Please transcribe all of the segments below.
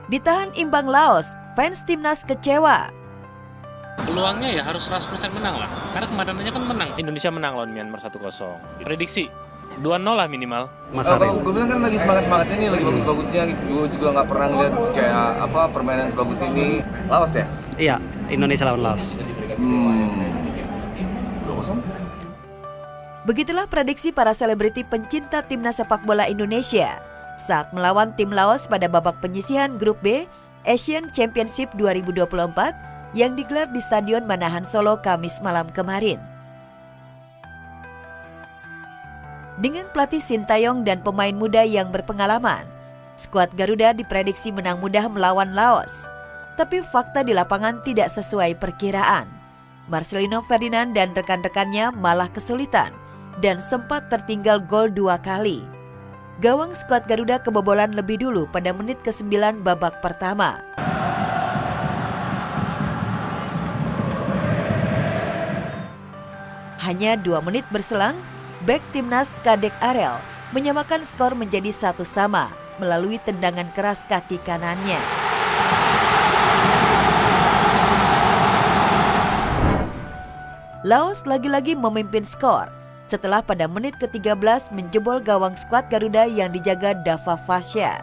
Ditahan imbang Laos, fans timnas kecewa. Peluangnya ya harus 100% menang lah. Karena kemarin aja kan menang. Indonesia menang lawan Myanmar 1-0. Prediksi 2-0 lah minimal. Kalau gue bilang kan lagi semangat-semangatnya nih, lagi bagus-bagusnya. Gue juga nggak pernah ngeliat kayak apa permainan sebagus ini. Laos ya? Iya, Indonesia lawan Laos. 2-0. Begitulah prediksi para selebriti pencinta timnas sepak bola Indonesia saat melawan tim Laos pada babak penyisihan Grup B Asian Championship 2024 yang digelar di Stadion Manahan Solo Kamis malam kemarin. Dengan pelatih Sintayong dan pemain muda yang berpengalaman, skuad Garuda diprediksi menang mudah melawan Laos. Tapi fakta di lapangan tidak sesuai perkiraan. Marcelino Ferdinand dan rekan-rekannya malah kesulitan dan sempat tertinggal gol 2 kali. Gawang skuad Garuda kebobolan lebih dulu pada menit ke-9 babak pertama. Hanya 2 menit berselang, bek timnas Kadek Arel menyamakan skor menjadi 1-1 melalui tendangan keras kaki kanannya. Laos lagi-lagi memimpin skor setelah pada menit ke-13 menjebol gawang skuad Garuda yang dijaga Dava Fasya.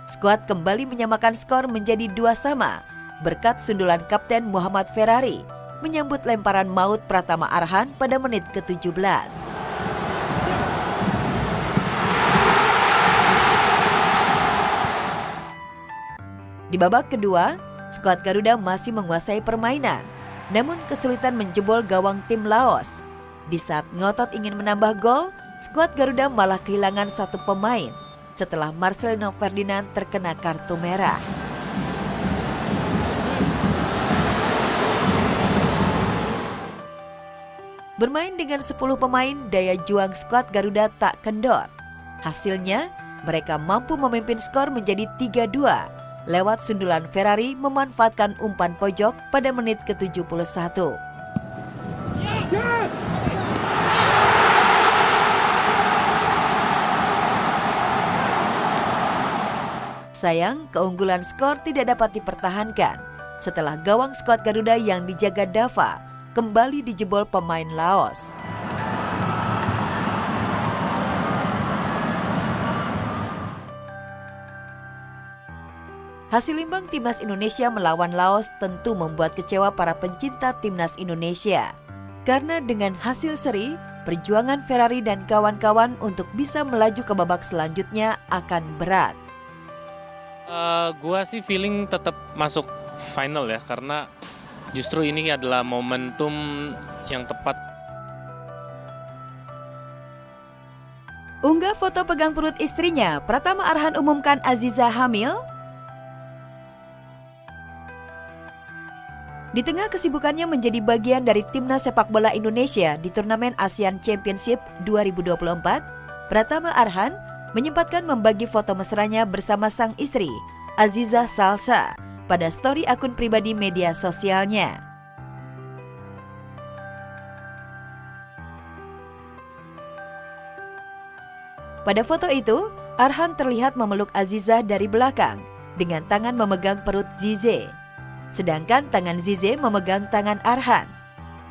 Skuad kembali menyamakan skor menjadi 2-2 berkat sundulan Kapten Muhammad Ferrari menyambut lemparan maut Pratama Arhan pada menit ke-17. Di babak kedua, skuad Garuda masih menguasai permainan, namun kesulitan menjebol gawang tim Laos. Di saat ngotot ingin menambah gol, skuad Garuda malah kehilangan 1 pemain setelah Marcelino Ferdinand terkena kartu merah. Bermain dengan 10 pemain, daya juang skuad Garuda tak kendor. Hasilnya, mereka mampu memimpin skor menjadi 3-2 lewat sundulan Ferrari memanfaatkan umpan pojok pada menit ke-71. Sayang, keunggulan skor tidak dapat dipertahankan setelah gawang skuad Garuda yang dijaga Dava kembali dijebol pemain Laos. Hasil imbang timnas Indonesia melawan Laos tentu membuat kecewa para pencinta timnas Indonesia. Karena dengan hasil seri, perjuangan Ferrari dan kawan-kawan untuk bisa melaju ke babak selanjutnya akan berat. Gua sih feeling tetap masuk final ya, karena justru ini adalah momentum yang tepat. Unggah foto pegang perut istrinya, Pratama Arhan umumkan Aziza hamil. Di tengah kesibukannya menjadi bagian dari timnas sepak bola Indonesia di turnamen ASEAN Championship 2024, Pratama Arhan menyempatkan membagi foto mesranya bersama sang istri, Aziza Salsa, pada story akun pribadi media sosialnya. Pada foto itu, Arhan terlihat memeluk Aziza dari belakang dengan tangan memegang perut Zize. Sedangkan tangan Zize memegang tangan Arhan.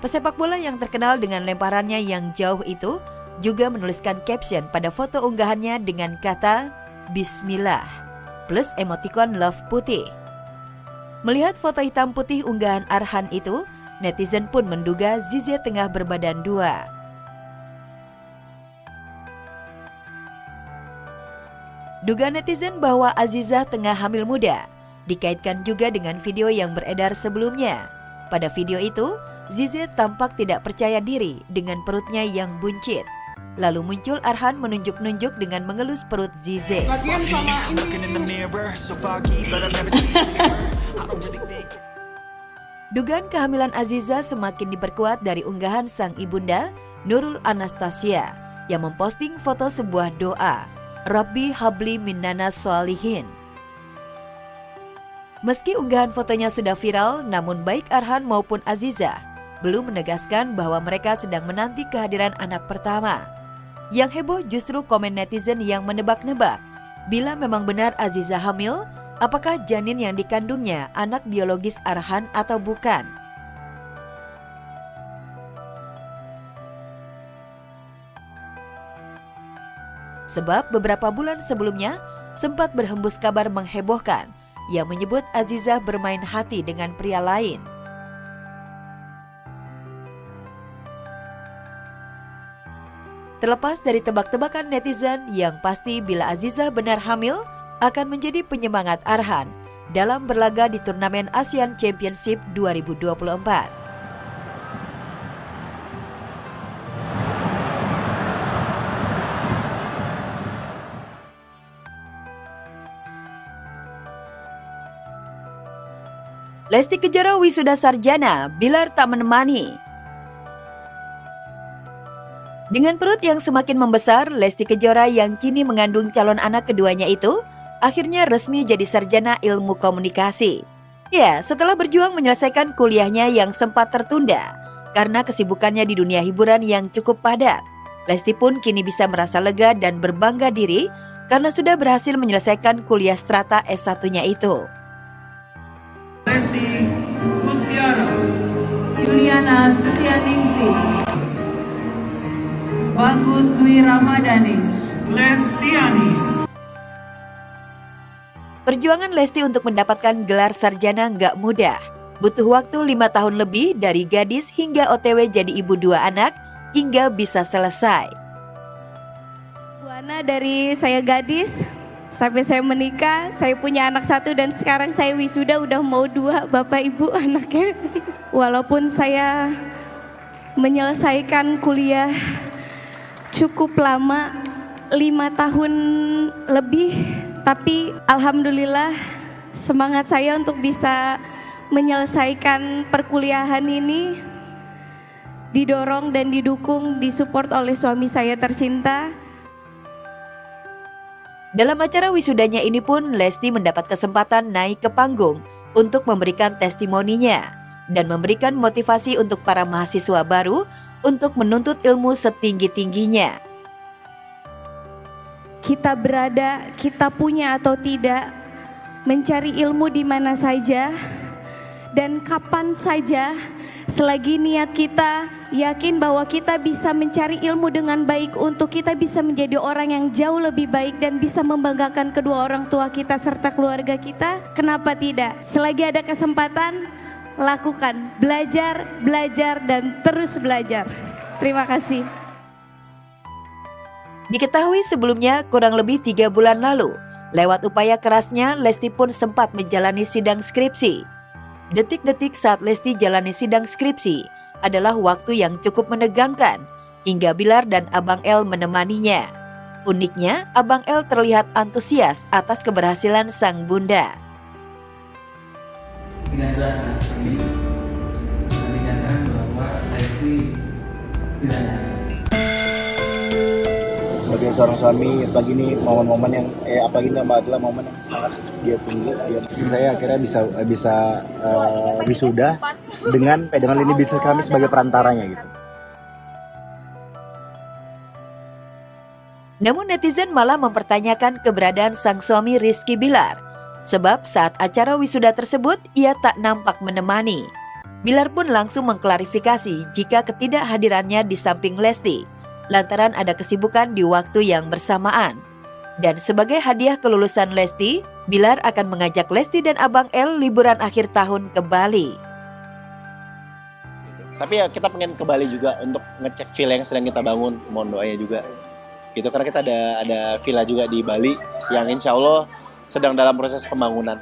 Pesepak bola yang terkenal dengan lemparannya yang jauh itu juga menuliskan caption pada foto unggahannya dengan kata Bismillah plus emotikon love putih. Melihat foto hitam putih unggahan Arhan itu, netizen pun menduga Zize tengah berbadan 2. Dugaan netizen bahwa Aziza tengah hamil muda dikaitkan juga dengan video yang beredar sebelumnya. Pada video itu, Zize tampak tidak percaya diri dengan perutnya yang buncit. Lalu muncul Arhan menunjuk-nunjuk dengan mengelus perut Zize. Dugaan kehamilan Aziza semakin diperkuat dari unggahan sang ibunda, Nurul Anastasia, yang memposting foto sebuah doa, Rabbi habli minnana sholihin. Meski unggahan fotonya sudah viral, namun baik Arhan maupun Aziza belum menegaskan bahwa mereka sedang menanti kehadiran anak pertama. Yang heboh justru komen netizen yang menebak-nebak bila memang benar Aziza hamil apakah janin yang dikandungnya anak biologis Arhan atau bukan. Sebab beberapa bulan sebelumnya sempat berhembus kabar menghebohkan yang menyebut Azizah bermain hati dengan pria lain. Terlepas dari tebak-tebakan netizen, yang pasti bila Azizah benar hamil akan menjadi penyemangat Arhan dalam berlaga di turnamen Asian Championship 2024. Lesti Kejora wisuda sarjana, Bilar tak menemani. Dengan perut yang semakin membesar, Lesti Kejora yang kini mengandung calon anak keduanya itu akhirnya resmi jadi sarjana ilmu komunikasi. Ya, setelah berjuang menyelesaikan kuliahnya yang sempat tertunda karena kesibukannya di dunia hiburan yang cukup padat, Lesti pun kini bisa merasa lega dan berbangga diri karena sudah berhasil menyelesaikan kuliah strata S1-nya itu. Lesti Gustiara, Yuliana Setianingsi, Bagus Dwi Ramadhani, Lestiani. Perjuangan Lesti untuk mendapatkan gelar sarjana nggak mudah. Butuh waktu 5 tahun lebih dari gadis hingga OTW jadi ibu 2 anak hingga bisa selesai. Buana dari saya gadis sampai saya menikah, saya punya anak 1 dan sekarang saya wisuda udah mau 2 bapak ibu anaknya. Walaupun saya menyelesaikan kuliah cukup lama, 5 tahun lebih, tapi alhamdulillah semangat saya untuk bisa menyelesaikan perkuliahan ini didorong dan didukung, disupport oleh suami saya tercinta. Dalam acara wisudanya ini pun Lesti mendapat kesempatan naik ke panggung untuk memberikan testimoninya dan memberikan motivasi untuk para mahasiswa baru untuk menuntut ilmu setinggi-tingginya. Kita berada, kita punya atau tidak, mencari ilmu di mana saja dan kapan saja, selagi niat kita yakin bahwa kita bisa mencari ilmu dengan baik untuk kita bisa menjadi orang yang jauh lebih baik dan bisa membanggakan kedua orang tua kita serta keluarga kita, kenapa tidak? Selagi ada kesempatan, lakukan, belajar, dan terus belajar. Terima kasih. Diketahui sebelumnya kurang lebih 3 bulan lalu, lewat upaya kerasnya Lesti pun sempat menjalani sidang skripsi. Detik-detik saat Lesti jalani sidang skripsi adalah waktu yang cukup menegangkan, hingga Bilar dan Abang El menemaninya. Uniknya, Abang El terlihat antusias atas keberhasilan sang bunda. Dengan gelas ini mengingatkan bahwa Lesti tidak nyata. Sebagai seorang suami, apalagi ini momen-momen yang apalagi ini adalah momen yang sangat dia tunggu. Saya akhirnya bisa wisuda dengan ini bisnis kami sebagai perantaranya gitu. Namun netizen malah mempertanyakan keberadaan sang suami Rizky Bilar. Sebab saat acara wisuda tersebut ia tak nampak menemani. Bilar pun langsung mengklarifikasi jika ketidakhadirannya di samping Lesti, lantaran ada kesibukan di waktu yang bersamaan. Dan sebagai hadiah kelulusan Lesti, Bilar akan mengajak Lesti dan Abang El liburan akhir tahun ke Bali. Tapi ya kita pengen ke Bali juga untuk ngecek villa yang sedang kita bangun, mohon doanya juga. Gitu karena kita ada villa juga di Bali yang insya Allah sedang dalam proses pembangunan.